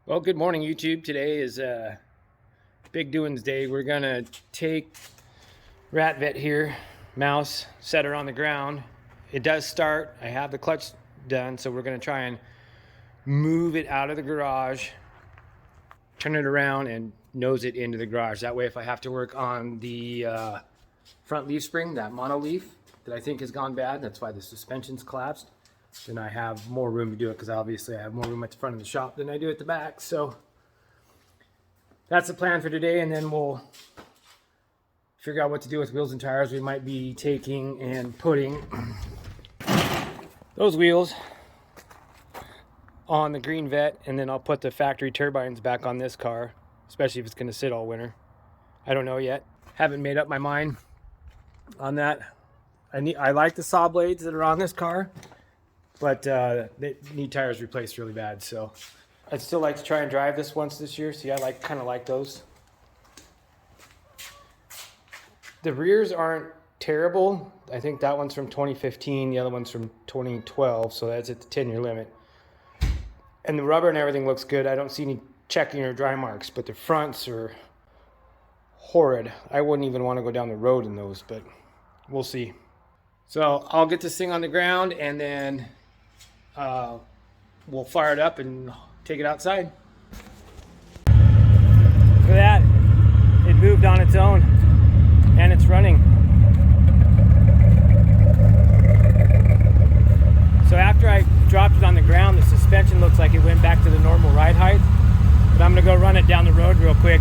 Well, good morning, YouTube. Today is Big Doings Day. We're gonna take Rat Vet here, Mouse, set her on the ground. It does start. I have the clutch done, so we're gonna try and move it out of the garage, turn it around, and nose it into the garage. That way, if I have to work on the front leaf spring, that mono leaf that I think has gone bad, that's why the suspension's collapsed, then I have more room to do it, because obviously I have more room at the front of the shop than I do at the back. So that's the plan for today, and then we'll figure out what to do with wheels and tires. We might be taking and putting those wheels on the green Vet, and then I'll put the factory turbines back on this car, especially if it's going to sit all winter. I don't know yet. Haven't made up my mind on that. I like the saw blades that are on this car, but they need tires replaced really bad. So I'd still like to try and drive this once this year. See, I kind of like those. The rears aren't terrible. I think that one's from 2015, the other one's from 2012, so that's at the 10-year limit. And the rubber and everything looks good. I don't see any checking or dry marks, but the fronts are horrid. I wouldn't even want to go down the road in those, but we'll see. So I'll get this thing on the ground, and then we'll fire it up and take it outside. Look at that. It moved on its own, and it's running. So after I dropped it on the ground, the suspension looks like it went back to the normal ride height. But I'm gonna go run it down the road real quick.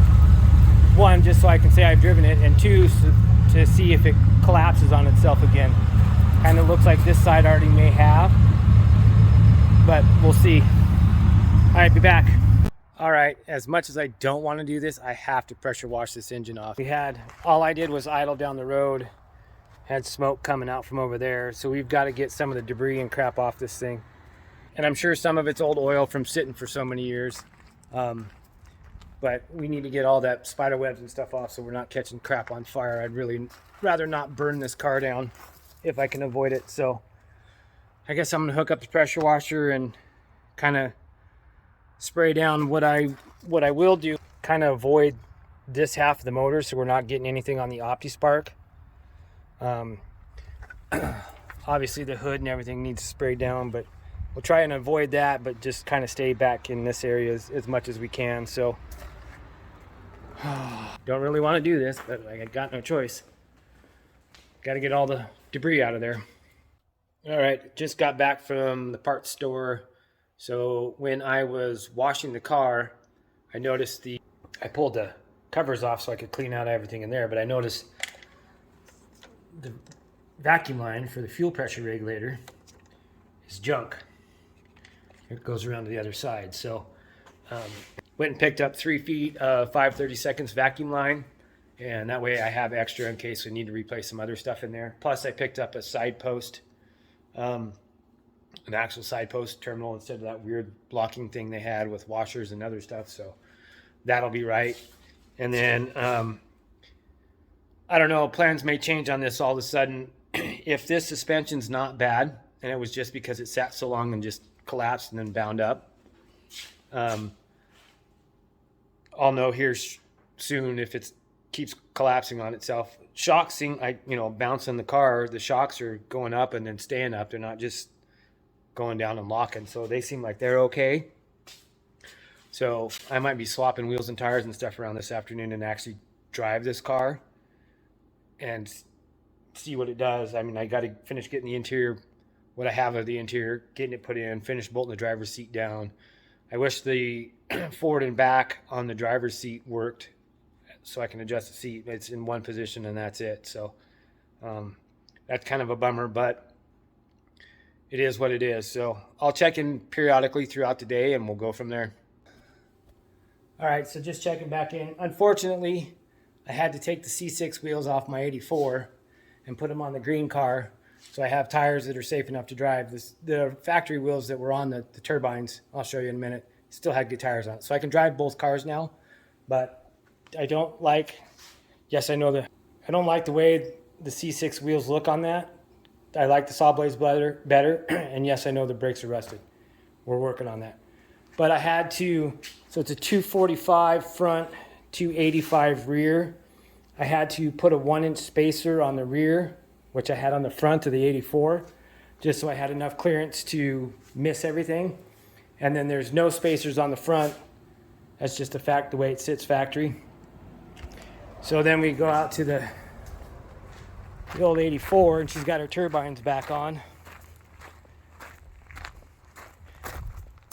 One, just so I can say I've driven it, and two, to see if it collapses on itself again. Kind of looks like this side already may have, but we'll see. All right, be back. All right, as much as I don't want to do this, I have to pressure wash this engine off. All I did was idle down the road, had smoke coming out from over there, so we've got to get some of the debris and crap off this thing. And I'm sure some of it's old oil from sitting for so many years. But we need to get all that spider webs and stuff off so we're not catching crap on fire. I'd really rather not burn this car down if I can avoid it. So I guess I'm gonna hook up the pressure washer and kind of spray down. What I will do, kind of avoid this half of the motor so we're not getting anything on the OptiSpark. Obviously the hood and everything needs sprayed down, but we'll try and avoid that, but just kind of stay back in this area as much as we can. So don't really want to do this, but I got no choice. Got to get all the debris out of there. All right, just got back from the parts store. So when I was washing the car, I noticed I pulled the covers off so I could clean out everything in there, but I noticed the vacuum line for the fuel pressure regulator is junk. It goes around to the other side. So went and picked up 3 feet of 5/32 vacuum line, and that way I have extra in case we need to replace some other stuff in there. Plus I picked up a side post, an actual side post terminal instead of that weird blocking thing they had with washers and other stuff. So that'll be right. And then I don't know, plans may change on this all of a sudden. If this suspension's not bad and it was just because it sat so long and just collapsed and then bound up, I'll know here soon if it keeps collapsing on itself. Shocks, bouncing the car, the shocks are going up and then staying up. They're not just going down and locking. So they seem like they're okay. So I might be swapping wheels and tires and stuff around this afternoon and actually drive this car and see what it does. I mean, I got to finish getting the interior, what I have of the interior, getting it put in, finish bolting the driver's seat down. I wish the forward and back on the driver's seat worked so I can adjust the seat. It's in one position and that's it. So that's kind of a bummer, but it is what it is. So I'll check in periodically throughout the day and we'll go from there. All right, so just checking back in. Unfortunately, I had to take the C6 wheels off my 84 and put them on the green car, so I have tires that are safe enough to drive. The factory wheels that were on the turbines, I'll show you in a minute, still had good tires on it. So I can drive both cars now, but I don't like the way the C6 wheels look on that. I like the saw blades better, and yes, I know the brakes are rusted. We're working on that. But I had to, So it's a 245 front, 285 rear. I had to put a 1-inch spacer on the rear, which I had on the front of the 84, just so I had enough clearance to miss everything. And then there's no spacers on the front. That's just a fact, the way it sits factory. So then we go out to the old 84, and she's got her turbines back on.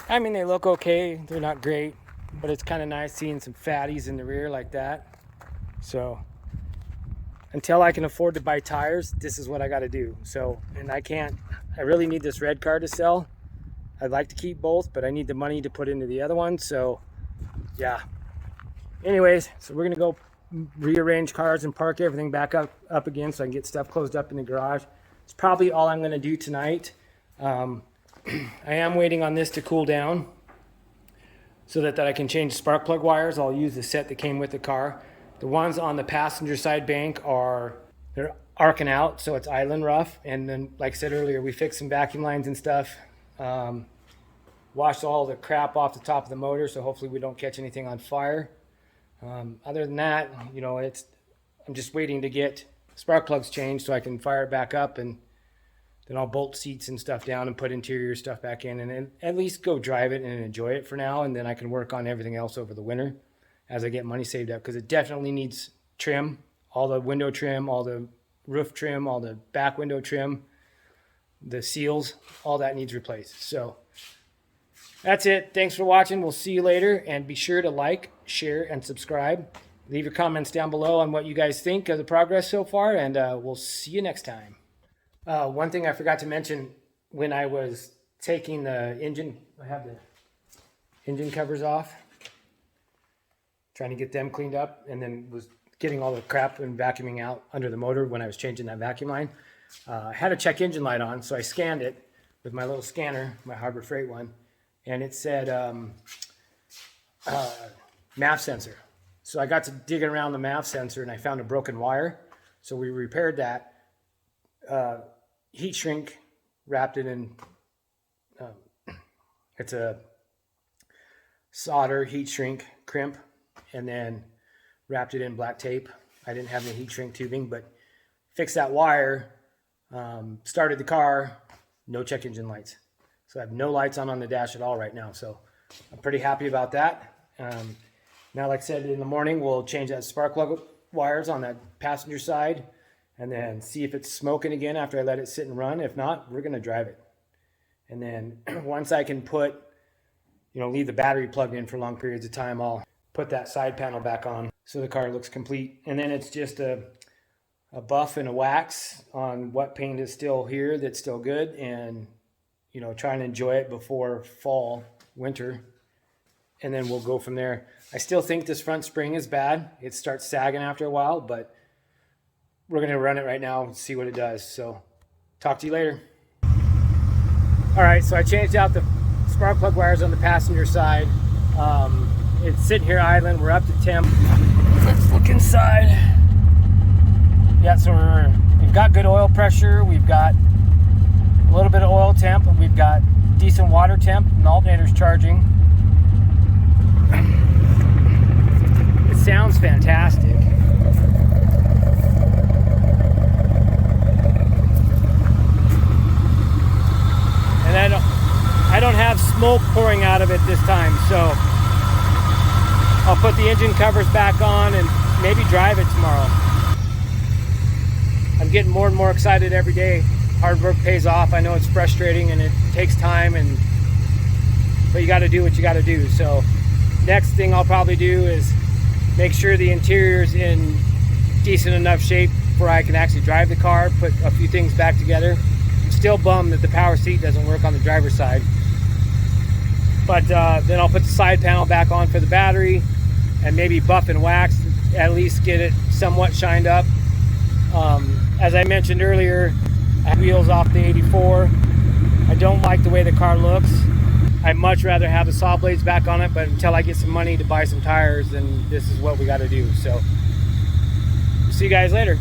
I mean, they look okay. They're not great, but it's kind of nice seeing some fatties in the rear like that. So until I can afford to buy tires, this is what I got to do. So, and I really need this red car to sell. I'd like to keep both, but I need the money to put into the other one. So yeah. Anyways, so we're going to go rearrange cars and park everything back up again so I can get stuff closed up in the garage. It's probably all I'm going to do tonight. I am waiting on this to cool down so that I can change spark plug wires. I'll use the set that came with the car. The ones on the passenger side bank they're arcing out, so it's island rough. And then, like I said earlier, we fixed some vacuum lines and stuff. Washed all the crap off the top of the motor, so hopefully we don't catch anything on fire. Other than that, you know, I'm just waiting to get spark plugs changed so I can fire it back up, and then I'll bolt seats and stuff down and put interior stuff back in, and at least go drive it and enjoy it for now. And then I can work on everything else over the winter as I get money saved up, because it definitely needs trim. All the window trim, all the roof trim, all the back window trim, the seals, all that needs replaced. So that's it. Thanks for watching. We'll see you later, and be sure to like, share, and subscribe. Leave your comments down below on what you guys think of the progress so far, and we'll see you next time. One thing I forgot to mention when I was taking the engine, I have the engine covers off, trying to get them cleaned up, and then was getting all the crap and vacuuming out under the motor when I was changing that vacuum line. I had a check engine light on, so I scanned it with my little scanner, my Harbor Freight one, and it said MAF sensor. So I got to digging around the MAF sensor, and I found a broken wire. So we repaired that. Heat shrink, wrapped it in, it's a solder heat shrink crimp, and then wrapped it in black tape. I didn't have any heat shrink tubing, but fixed that wire, started the car, no check engine lights. So I have no lights on the dash at all right now. So I'm pretty happy about that. Now, like I said, in the morning, we'll change that spark plug wires on that passenger side, and then see if it's smoking again after I let it sit and run. If not, we're going to drive it. And then once I can leave the battery plugged in for long periods of time, I'll put that side panel back on so the car looks complete. And then it's just a buff and a wax on what paint is still here that's still good, and, you know, try and enjoy it before winter. And then we'll go from there. I still think this front spring is bad. It starts sagging after a while, but we're going to run it right now and see what it does. So talk to you later. All right, so I changed out the spark plug wires on the passenger side. It's sitting here idling. We're up to temp. Let's look inside. Yeah, so we've got good oil pressure. We've got a little bit of oil temp, and we've got decent water temp, and the alternator's charging. It sounds fantastic. And I don't have smoke pouring out of it this time, so I'll put the engine covers back on and maybe drive it tomorrow. I'm getting more and more excited every day. Hard work pays off. I know it's frustrating and it takes time, but you got to do what you got to do. So next thing I'll probably do is make sure the interior's in decent enough shape where I can actually drive the car, put a few things back together. I'm still bummed that the power seat doesn't work on the driver's side. But then I'll put the side panel back on for the battery and maybe buff and wax, at least get it somewhat shined up. As I mentioned earlier, I have wheels off the 84. I don't like the way the car looks. I'd much rather have the saw blades back on it, but until I get some money to buy some tires, then this is what we got to do. So see you guys later.